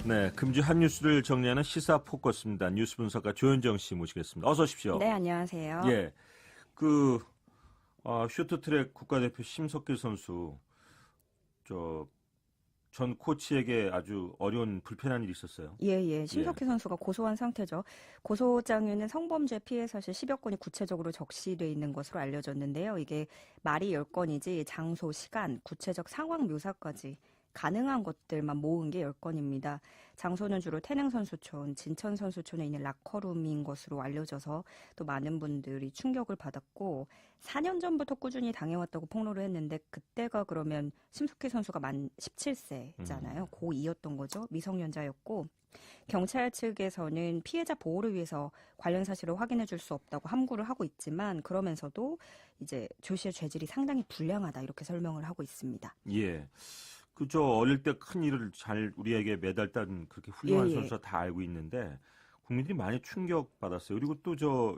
네, 금주 한 뉴스를 정리하는 시사 포커스입니다. 뉴스 분석가 조현정 씨 모시겠습니다. 어서 오십시오. 네, 안녕하세요. 예, 쇼트트랙 국가대표 심석길 선수 전 코치에게 아주 어려운 불편한 일이 있었어요. 예. 심석희 선수가 고소한 상태죠. 고소장에는 성범죄 피해 사실 10여 건이 구체적으로 적시돼 있는 것으로 알려졌는데요. 이게 말이 10건이지 장소, 시간, 구체적 상황 묘사까지 가능한 것들만 모은 게 10건입니다. 장소는 주로 태릉선수촌, 진천선수촌에 있는 라커룸인 것으로 알려져서 또 많은 분들이 충격을 받았고 4년 전부터 꾸준히 당해왔다고 폭로를 했는데 그때가 그러면 심석희 선수가 만 17세잖아요. 고2였던 거죠. 미성년자였고 경찰 측에서는 피해자 보호를 위해서 관련 사실을 확인해 줄 수 없다고 함구를 하고 있지만 그러면서도 이제 조 씨의 죄질이 상당히 불량하다 이렇게 설명을 하고 있습니다. 예. 어릴 때 큰 일을 잘 우리에게 매달단 그렇게 훌륭한 예. 선수가 다 알고 있는데 국민들이 많이 충격받았어요. 그리고 또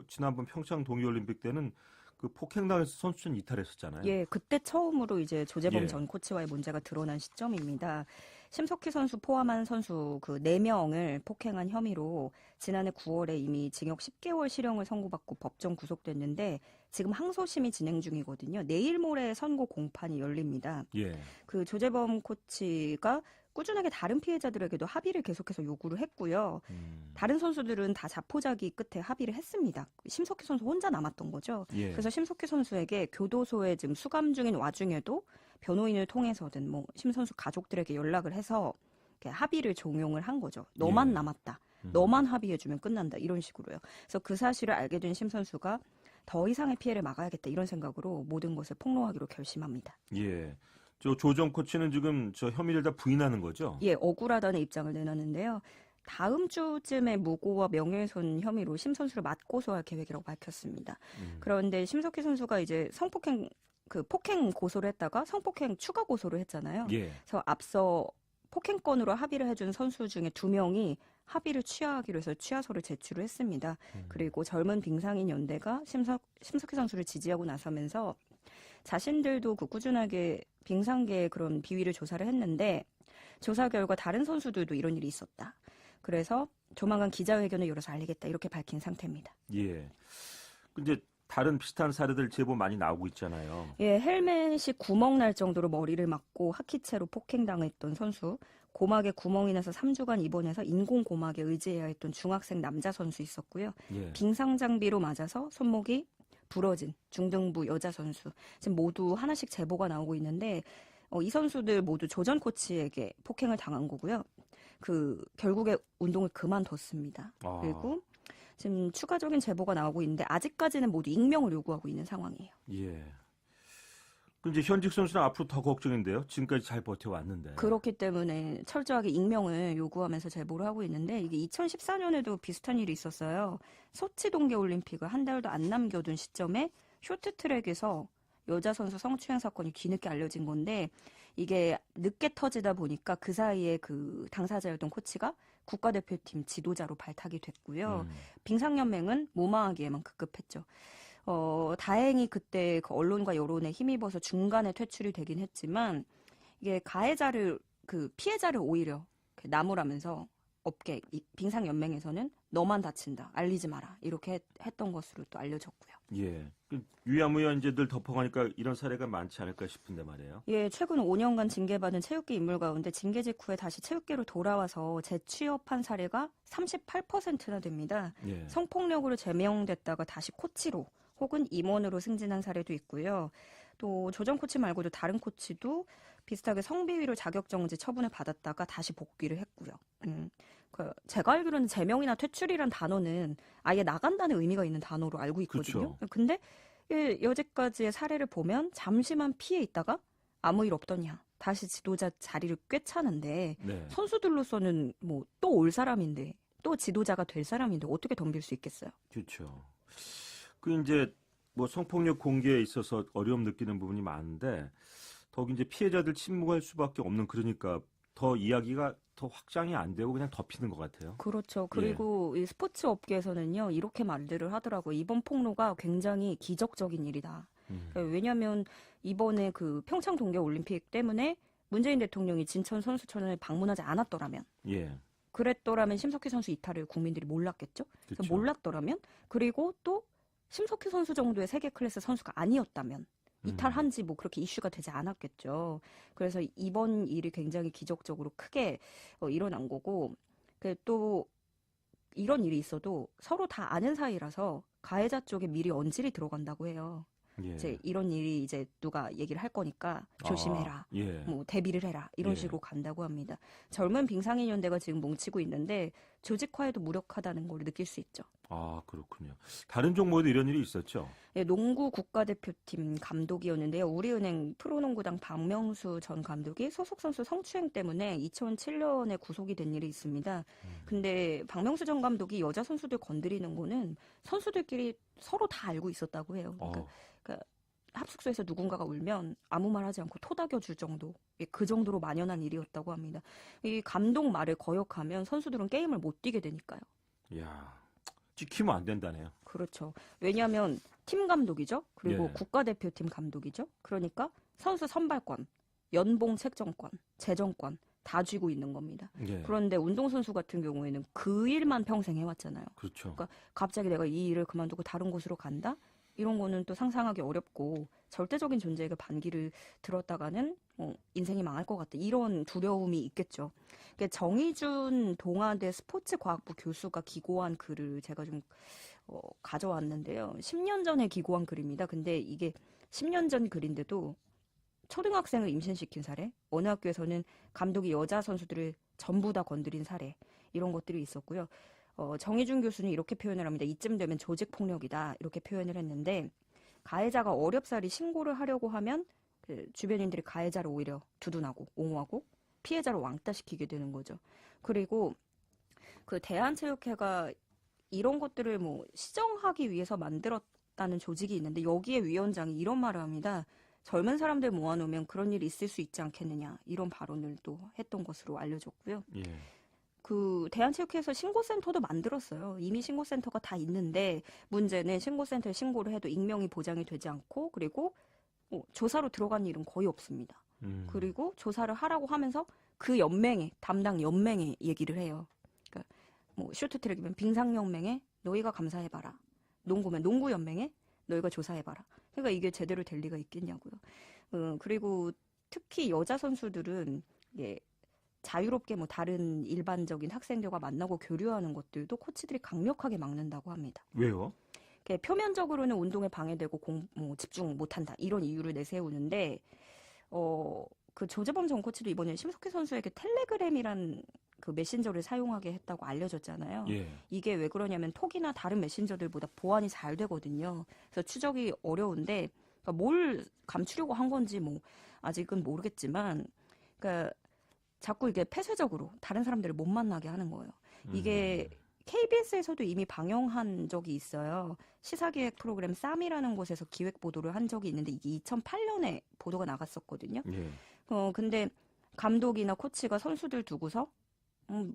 지난번 평창 동계올림픽 때는 그 폭행당해서 선수촌 이탈했었잖아요. 예, 그때 처음으로 이제 조재범 예. 전 코치와의 문제가 드러난 시점입니다. 심석희 선수 포함한 선수 그 4명을 폭행한 혐의로 지난해 9월에 이미 징역 10개월 실형을 선고받고 법정 구속됐는데 지금 항소심이 진행 중이거든요. 내일 모레 선고 공판이 열립니다. 예. 그 조재범 코치가 꾸준하게 다른 피해자들에게도 합의를 계속해서 요구를 했고요. 다른 선수들은 다 자포자기 끝에 합의를 했습니다. 심석희 선수 혼자 남았던 거죠. 예. 그래서 심석희 선수에게 교도소에 지금 수감 중인 와중에도 변호인을 통해서든 심 선수 가족들에게 연락을 해서 이렇게 합의를 종용을 한 거죠. 너만 예. 남았다. 너만 합의해주면 끝난다. 이런 식으로요. 그래서 그 사실을 알게 된 심 선수가 더 이상의 피해를 막아야겠다. 이런 생각으로 모든 것을 폭로하기로 결심합니다. 예. 조정 코치는 지금 혐의를 다 부인하는 거죠? 예, 억울하다는 입장을 내놨는데요. 다음 주쯤에 무고와 명예훼손 혐의로 심 선수를 맞고소할 계획이라고 밝혔습니다. 그런데 심석희 선수가 이제 폭행 고소를 했다가 성폭행 추가 고소를 했잖아요. 예. 그래서 앞서 폭행건으로 합의를 해준 선수 중에 2명이 합의를 취하하기로 해서 취하서를 제출을 했습니다. 그리고 젊은 빙상인 연대가 심석희 선수를 지지하고 나서면서 자신들도 꾸준하게 빙상계의 그런 비위를 조사를 했는데 조사 결과 다른 선수들도 이런 일이 있었다. 그래서 조만간 기자회견을 열어서 알리겠다 이렇게 밝힌 상태입니다. 예. 근데 다른 비슷한 사례들 제법 많이 나오고 있잖아요. 예, 헬멧이 구멍 날 정도로 머리를 맞고 하키채로 폭행당했던 선수, 고막에 구멍이 나서 3주간 입원해서 인공 고막에 의지해야 했던 중학생 남자 선수 있었고요. 예. 빙상 장비로 맞아서 손목이 부러진 중등부 여자 선수. 지금 모두 하나씩 제보가 나오고 있는데 이 선수들 모두 조전 코치에게 폭행을 당한 거고요. 결국에 운동을 그만뒀습니다. 아. 그리고 지금 추가적인 제보가 나오고 있는데 아직까지는 모두 익명을 요구하고 있는 상황이에요. 예. 그럼 이제 현직 선수는 앞으로 더 걱정인데요. 지금까지 잘 버텨왔는데. 그렇기 때문에 철저하게 익명을 요구하면서 제보를 하고 있는데 이게 2014년에도 비슷한 일이 있었어요. 소치 동계올림픽을 한 달도 안 남겨둔 시점에 쇼트트랙에서 여자 선수 성추행 사건이 뒤늦게 알려진 건데 이게 늦게 터지다 보니까 그 사이에 그 당사자였던 코치가 국가대표팀 지도자로 발탁이 됐고요. 빙상연맹은 무마하기에만 급급했죠. 다행히 그때 그 언론과 여론에 힘입어서 중간에 퇴출이 되긴 했지만 이게 피해자를 오히려 나무라면서 업계 빙상연맹에서는 너만 다친다, 알리지 마라 이렇게 했던 것으로 또 알려졌고요. 예. 유야무야 이제 늘 덮어가니까 이런 사례가 많지 않을까 싶은데 말이에요. 예, 최근 5년간 징계받은 체육계 인물 가운데 징계 직후에 다시 체육계로 돌아와서 재취업한 사례가 38%나 됩니다. 예. 성폭력으로 제명됐다가 다시 코치로 혹은 임원으로 승진한 사례도 있고요. 또 조정 코치 말고도 다른 코치도 비슷하게 성비위로 자격정지 처분을 받았다가 다시 복귀를 했고요. 제가 알기로는 제명이나 퇴출이란 단어는 아예 나간다는 의미가 있는 단어로 알고 있거든요. 그쵸. 근데 여태까지의 사례를 보면 잠시만 피해 있다가 아무 일 없더냐. 다시 지도자 자리를 꿰차는데 네. 선수들로서는 또 올 사람인데 또 지도자가 될 사람인데 어떻게 덤빌 수 있겠어요? 그렇죠. 이제 성폭력 공개에 있어서 어려움 느끼는 부분이 많은데 더욱 이제 피해자들 침묵할 수밖에 없는 그러니까 더 이야기가 더 확장이 안 되고 그냥 덮이는 것 같아요. 그렇죠. 그리고 이 스포츠 업계에서는요, 이렇게 말들을 하더라고요. 이번 폭로가 굉장히 기적적인 일이다. 왜냐하면 이번에 그 평창 동계올림픽 때문에 문재인 대통령이 진천 선수촌을 방문하지 않았더라면 예. 그랬더라면 심석희 선수 이탈을 국민들이 몰랐겠죠. 그래서 그쵸. 몰랐더라면 그리고 또 심석희 선수 정도의 세계 클래스 선수가 아니었다면 이탈한지 뭐 그렇게 이슈가 되지 않았겠죠. 그래서 이번 일이 굉장히 기적적으로 크게 일어난 거고 또 이런 일이 있어도 서로 다 아는 사이라서 가해자 쪽에 미리 언질이 들어간다고 해요. 예. 이제 이런 일이 이제 누가 얘기를 할 거니까 조심해라. 예. 뭐 대비를 해라. 이런 예. 식으로 간다고 합니다. 젊은 빙상인 연대가 지금 뭉치고 있는데 조직화에도 무력하다는 걸 느낄 수 있죠. 아, 그렇군요. 다른 종목에도 이런 일이 있었죠? 예, 농구 국가대표팀 감독이었는데요. 우리은행 프로농구당 박명수 전 감독이 소속 선수 성추행 때문에 2007년에 구속이 된 일이 있습니다. 근데 박명수 전 감독이 여자 선수들 건드리는 거는 선수들끼리 서로 다 알고 있었다고 해요. 그러니까 합숙소에서 누군가가 울면 아무 말 하지 않고 토닥여 줄 정도, 그 정도로 만연한 일이었다고 합니다. 이 감독 말을 거역하면 선수들은 게임을 못 뛰게 되니까요. 이야, 찍히면 안 된다네요. 그렇죠. 왜냐하면 팀 감독이죠. 그리고 예. 국가대표팀 감독이죠. 그러니까 선수 선발권, 연봉 책정권, 재정권 다 쥐고 있는 겁니다. 예. 그런데 운동선수 같은 경우에는 그 일만 평생 해왔잖아요. 그렇죠. 그러니까 갑자기 내가 이 일을 그만두고 다른 곳으로 간다? 이런 거는 또 상상하기 어렵고 절대적인 존재에게 반기를 들었다가는 인생이 망할 것 같다. 이런 두려움이 있겠죠. 그러니까 정의준 동아대 스포츠과학부 교수가 기고한 글을 제가 좀 가져왔는데요. 10년 전에 기고한 글입니다. 근데 이게 10년 전 글인데도 초등학생을 임신시킨 사례, 어느 학교에서는 감독이 여자 선수들을 전부 다 건드린 사례, 이런 것들이 있었고요. 정의준 교수는 이렇게 표현을 합니다. 이쯤 되면 조직폭력이다. 이렇게 표현을 했는데 가해자가 어렵사리 신고를 하려고 하면 그 주변인들이 가해자를 오히려 두둔하고 옹호하고 피해자를 왕따시키게 되는 거죠. 그리고 그 대한체육회가 이런 것들을 뭐 시정하기 위해서 만들었다는 조직이 있는데 여기에 위원장이 이런 말을 합니다. 젊은 사람들 모아놓으면 그런 일이 있을 수 있지 않겠느냐. 이런 발언을 또 했던 것으로 알려졌고요. 예. 그 대한체육회에서 신고센터도 만들었어요. 이미 신고센터가 다 있는데 문제는 신고센터에 신고를 해도 익명이 보장이 되지 않고 그리고 조사로 들어간 일은 거의 없습니다. 그리고 조사를 하라고 하면서 그 연맹에 담당 연맹에 얘기를 해요. 그러니까 뭐 쇼트트랙이면 빙상연맹에 너희가 감사해봐라. 농구면 농구연맹에 너희가 조사해봐라. 그러니까 이게 제대로 될 리가 있겠냐고요. 그리고 특히 여자 선수들은 자유롭게 뭐 다른 일반적인 학생들과 만나고 교류하는 것들도 코치들이 강력하게 막는다고 합니다. 왜요? 표면적으로는 운동에 방해되고 집중 못한다 이런 이유를 내세우는데 그 조재범 전 코치도 이번에 심석희 선수에게 텔레그램이란 그 메신저를 사용하게 했다고 알려졌잖아요. 예. 이게 왜 그러냐면 톡이나 다른 메신저들보다 보안이 잘 되거든요. 그래서 추적이 어려운데 그러니까 뭘 감추려고 한 건지 뭐 아직은 모르겠지만 그러니까 자꾸 이게 폐쇄적으로 다른 사람들을 못 만나게 하는 거예요. 이게 KBS에서도 이미 방영한 적이 있어요. 시사기획 프로그램 쌈이라는 곳에서 기획 보도를 한 적이 있는데 이게 2008년에 보도가 나갔었거든요. 예. 근데 감독이나 코치가 선수들 두고서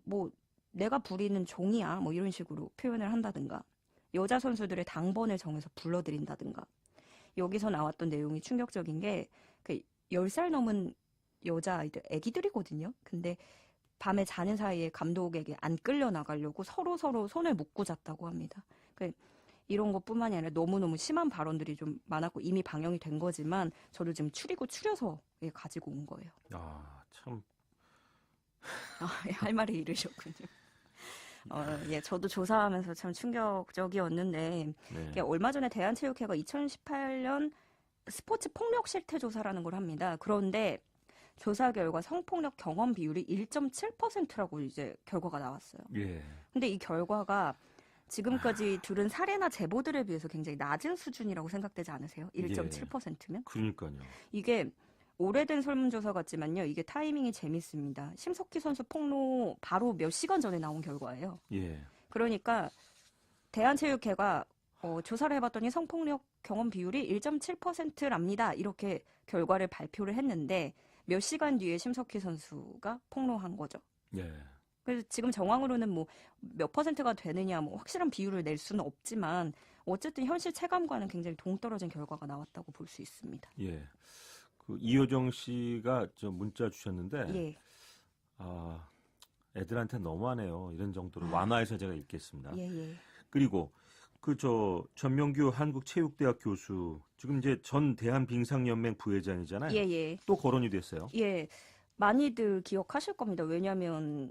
뭐 내가 부리는 종이야 뭐 이런 식으로 표현을 한다든가 여자 선수들의 당번을 정해서 불러들인다든가 여기서 나왔던 내용이 충격적인 게 그 10살 넘은 여자아이들, 애기들이거든요. 근데 밤에 자는 사이에 감독에게 안 끌려 나가려고 서로 손을 묶고 잤다고 합니다. 이런 것뿐만이 아니라 너무너무 심한 발언들이 좀 많았고 이미 방영이 된 거지만 저도 지금 추려서 가지고 온 거예요. 아, 참. 할 말이 이르셨군요. 저도 조사하면서 참 충격적이었는데 네. 얼마 전에 대한체육회가 2018년 스포츠 폭력 실태 조사라는 걸 합니다. 그런데 조사 결과 성폭력 경험 비율이 1.7%라고 이제 결과가 나왔어요. 예. 근데 이 결과가 지금까지 들은 사례나 제보들에 비해서 굉장히 낮은 수준이라고 생각되지 않으세요? 1.7%면? 그러니까요. 이게 오래된 설문조사 같지만요. 이게 타이밍이 재밌습니다. 심석희 선수 폭로 바로 몇 시간 전에 나온 결과예요. 예. 그러니까 대한체육회가 조사를 해봤더니 성폭력 경험 비율이 1.7%랍니다. 이렇게 결과를 발표를 했는데 몇 시간 뒤에 심석희 선수가 폭로한 거죠. 예. 그래서 지금 정황으로는 뭐 몇 퍼센트가 되느냐 뭐 확실한 비율을 낼 수는 없지만 어쨌든 현실 체감과는 굉장히 동떨어진 결과가 나왔다고 볼 수 있습니다. 예. 그 이효정 씨가 저 문자 주셨는데 예. 애들한테 너무하네요. 이런 정도로 완화해서 제가 읽겠습니다. 예, 예. 그리고 전명규 한국체육대학 교수 지금 이제 전 대한빙상연맹 부회장이잖아요. 예, 예. 또 거론이 됐어요. 예. 많이들 기억하실 겁니다. 왜냐하면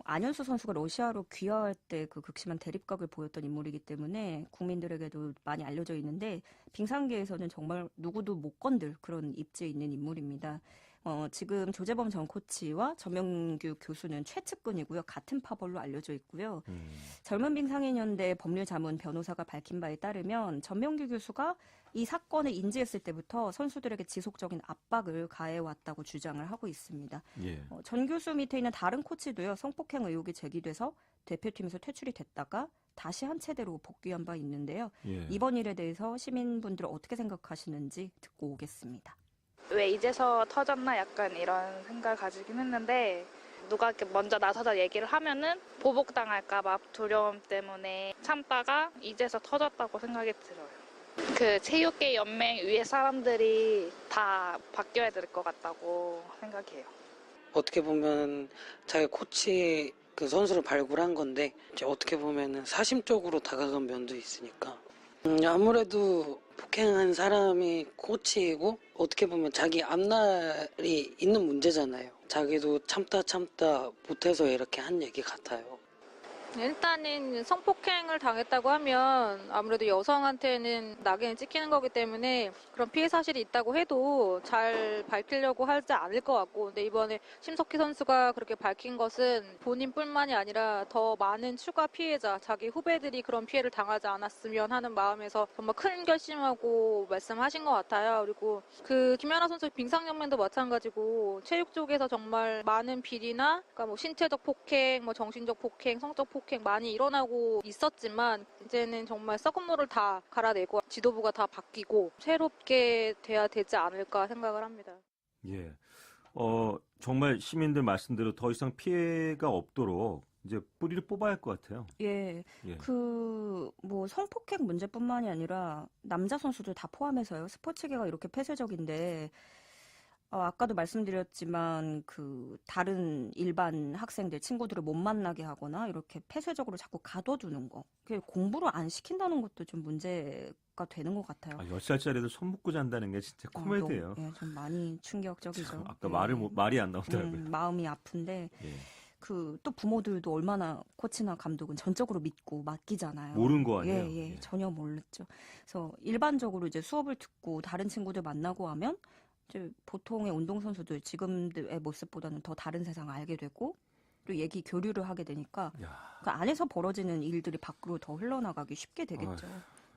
안현수 선수가 러시아로 귀화할 때 그 극심한 대립각을 보였던 인물이기 때문에 국민들에게도 많이 알려져 있는데 빙상계에서는 정말 누구도 못 건들 그런 입지에 있는 인물입니다. 지금 조재범 전 코치와 전명규 교수는 최측근이고요. 같은 파벌로 알려져 있고요. 젊은 빙상인연대 법률자문 변호사가 밝힌 바에 따르면 전명규 교수가 이 사건을 인지했을 때부터 선수들에게 지속적인 압박을 가해왔다고 주장을 하고 있습니다. 예. 전 교수 밑에 있는 다른 코치도요. 성폭행 의혹이 제기돼서 대표팀에서 퇴출이 됐다가 다시 한 체대로 복귀한 바 있는데요. 예. 이번 일에 대해서 시민분들 어떻게 생각하시는지 듣고 오겠습니다. 왜 이제서 터졌나 약간 이런 생각을 가지긴 했는데 누가 이렇게 먼저 나서서 얘기를 하면은 보복당할까 봐 두려움 때문에 참다가 이제서 터졌다고 생각이 들어요. 그 체육계 연맹 위에 사람들이 다 바뀌어야 될 것 같다고 생각해요. 어떻게 보면 자기 코치 그 선수를 발굴한 건데 이제 어떻게 보면은 사심적으로 다가간 면도 있으니까 아무래도 폭행한 사람이 코치이고 어떻게 보면 자기 앞날이 있는 문제잖아요. 자기도 참다 못해서 이렇게 한 얘기 같아요. 일단은 성폭행을 당했다고 하면 아무래도 여성한테는 낙인을 찍히는 거기 때문에 그런 피해 사실이 있다고 해도 잘 밝히려고 하지 않을 것 같고, 근데 이번에 심석희 선수가 그렇게 밝힌 것은 본인뿐만이 아니라 더 많은 추가 피해자, 자기 후배들이 그런 피해를 당하지 않았으면 하는 마음에서 정말 큰 결심하고 말씀하신 것 같아요. 그리고 그 김연아 선수 빙상연맹도 마찬가지고 체육 쪽에서 정말 많은 비리나 그러니까 뭐 신체적 폭행, 뭐 정신적 폭행, 성적 폭행 많이 일어나고 있었지만 이제는 정말 썩은 물을 다 갈아내고 지도부가 다 바뀌고 새롭게 돼야 되지 않을까 생각을 합니다. 예. 정말 시민들 말씀대로 더 이상 피해가 없도록 이제 뿌리를 뽑아야 할 것 같아요. 예, 예. 뭐 성폭행 문제뿐만이 아니라 남자 선수들 다 포함해서요. 스포츠계가 이렇게 폐쇄적인데 아까도 말씀드렸지만 그 다른 일반 학생들 친구들을 못 만나게 하거나 이렇게 폐쇄적으로 자꾸 가둬두는 거, 그게 공부를 안 시킨다는 것도 좀 문제가 되는 것 같아요. 10살짜리 애들 손 묶고 잔다는 게 진짜 코미디예요. 너무, 좀 많이 충격적이죠. 참, 아까 예. 말이 안 나오더라고요. 마음이 아픈데 예. 또 부모들도 얼마나 코치나 감독은 전적으로 믿고 맡기잖아요. 모르는 거 아니에요? 예, 예. 전혀 몰랐죠. 그래서 일반적으로 이제 수업을 듣고 다른 친구들 만나고 하면 이제 보통의 운동선수들 지금의 모습보다는 더 다른 세상을 알게 되고 또 얘기 교류를 하게 되니까 그 안에서 벌어지는 일들이 밖으로 더 흘러나가기 쉽게 되겠죠.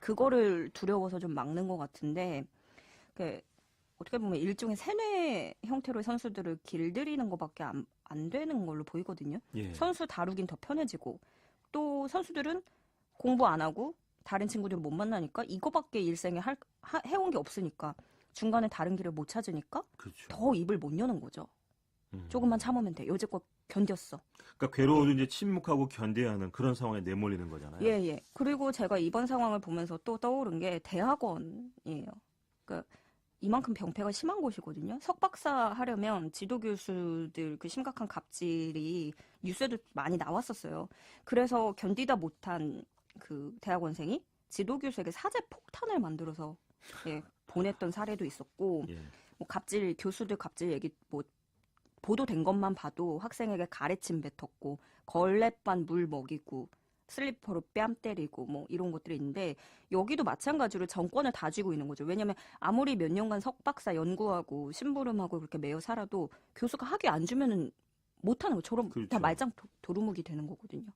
그거를 두려워서 좀 막는 것 같은데 어떻게 보면 일종의 세뇌 형태로 선수들을 길들이는 것밖에 안 되는 걸로 보이거든요. 예. 선수 다루긴 더 편해지고 또 선수들은 공부 안 하고 다른 친구들 못 만나니까 이거밖에 일생에 해온 게 없으니까 중간에 다른 길을 못 찾으니까 그렇죠. 더 입을 못 여는 거죠. 조금만 참으면 돼. 여지껏 견뎠어. 그러니까 괴로워도 이제 침묵하고 견뎌야 하는 그런 상황에 내몰리는 거잖아요. 예. 그리고 제가 이번 상황을 보면서 또 떠오른 게 대학원이에요. 그러니까 이만큼 병폐가 심한 곳이거든요. 석박사 하려면 지도 교수들 그 심각한 갑질이 뉴스에도 많이 나왔었어요. 그래서 견디다 못한 그 대학원생이 지도 교수에게 사제 폭탄을 만들어서 보냈던 사례도 있었고, 예. 뭐 교수들 갑질 얘기 뭐 보도된 것만 봐도 학생에게 가래침 뱉었고 걸레반 물 먹이고 슬리퍼로 뺨 때리고 뭐 이런 것들이 있는데 여기도 마찬가지로 정권을 다쥐고 있는 거죠. 왜냐하면 아무리 몇 년간 석박사 연구하고 심부름하고 그렇게 매여 살아도 교수가 학위 안 주면은 못하는 거처럼 그렇죠. 다 말짱 도루묵이 되는 거거든요.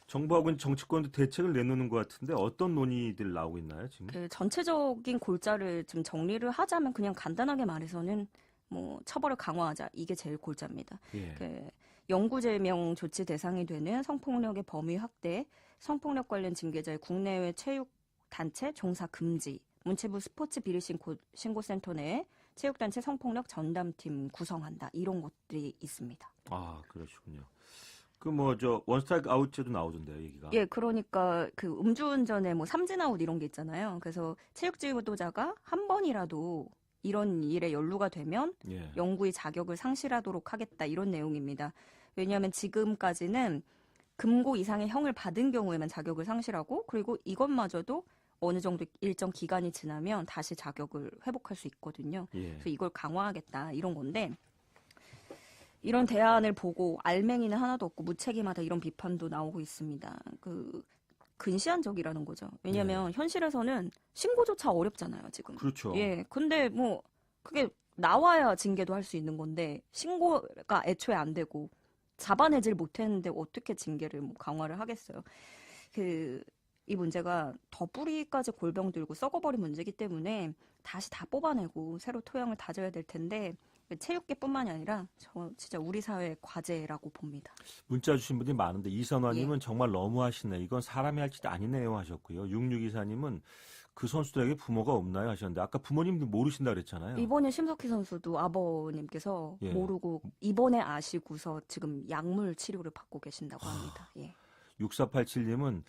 정부하고는 정치권도 대책을 내놓는 것 같은데 어떤 논의들 나오고 있나요 지금? 그 전체적인 골자를 좀 정리를 하자면 그냥 간단하게 말해서는 뭐 처벌을 강화하자, 이게 제일 골자입니다. 예. 영구제명 조치 대상이 되는 성폭력의 범위 확대, 성폭력 관련 징계자의 국내외 체육단체 종사 금지, 문체부 스포츠 비리 신고센터 내에 체육단체 성폭력 전담팀 구성한다, 이런 것들이 있습니다. 그러시군요. 원스트라이크 아웃제도 나오던데요, 얘기가. 예, 그러니까 그 음주운전에 뭐 삼진아웃 이런 게 있잖아요. 그래서 체육지도자가 한 번이라도 이런 일에 연루가 되면 예. 영구히 자격을 상실하도록 하겠다, 이런 내용입니다. 왜냐하면 지금까지는 금고 이상의 형을 받은 경우에만 자격을 상실하고 그리고 이것마저도 어느 정도 일정 기간이 지나면 다시 자격을 회복할 수 있거든요. 예. 그래서 이걸 강화하겠다 이런 건데 이런 대안을 보고 알맹이는 하나도 없고 무책임하다 이런 비판도 나오고 있습니다. 근시안적이라는 거죠. 왜냐하면 현실에서는 신고조차 어렵잖아요, 지금. 그렇죠. 예. 근데 뭐 그게 나와야 징계도 할 수 있는 건데 신고가 애초에 안 되고 잡아내질 못했는데 어떻게 징계를 뭐 강화를 하겠어요. 이 문제가 더 뿌리까지 골병 들고 썩어버린 문제이기 때문에 다시 다 뽑아내고 새로 토양을 다져야 될 텐데 체육계뿐만이 아니라 저 진짜 우리 사회의 과제라고 봅니다. 문자 주신 분들이 많은데 이선화님은 정말 너무하시네. 이건 사람이 할 짓 아니네요 하셨고요. 6624님은 그 선수들에게 부모가 없나요 하셨는데 아까 부모님도 모르신다 그랬잖아요. 이번에 심석희 선수도 아버님께서 예. 모르고 이번에 아시고서 지금 약물 치료를 받고 계신다고 합니다. 예. 6487님은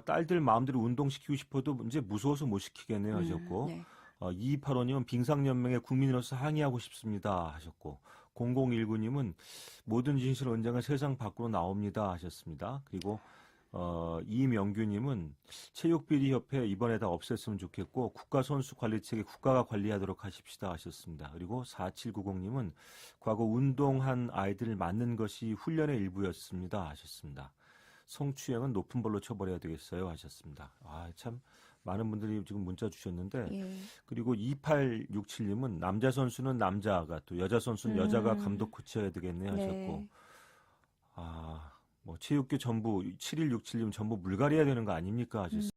딸들 마음대로 운동시키고 싶어도 이제 무서워서 못 시키겠네요 하셨고 네. 2285님은 빙상연맹의 국민으로서 항의하고 싶습니다 하셨고 0019님은 모든 진실 언젠가 세상 밖으로 나옵니다 하셨습니다. 그리고 이명규님은 체육비리협회 이번에 다 없앴으면 좋겠고 국가선수관리체계 국가가 관리하도록 하십시다 하셨습니다. 그리고 4790님은 과거 운동한 아이들을 맞는 것이 훈련의 일부였습니다 하셨습니다. 성추행은 높은 벌로 처벌해야 되겠어요 하셨습니다. 참 많은 분들이 지금 문자 주셨는데 예. 그리고 2867님은 남자 선수는 남자가 또 여자 선수는 여자가 감독 코치해야 되겠네 하셨고 네. 뭐 체육계 전부 7167님 전부 물갈이해야 되는 거 아닙니까 하셨습니다.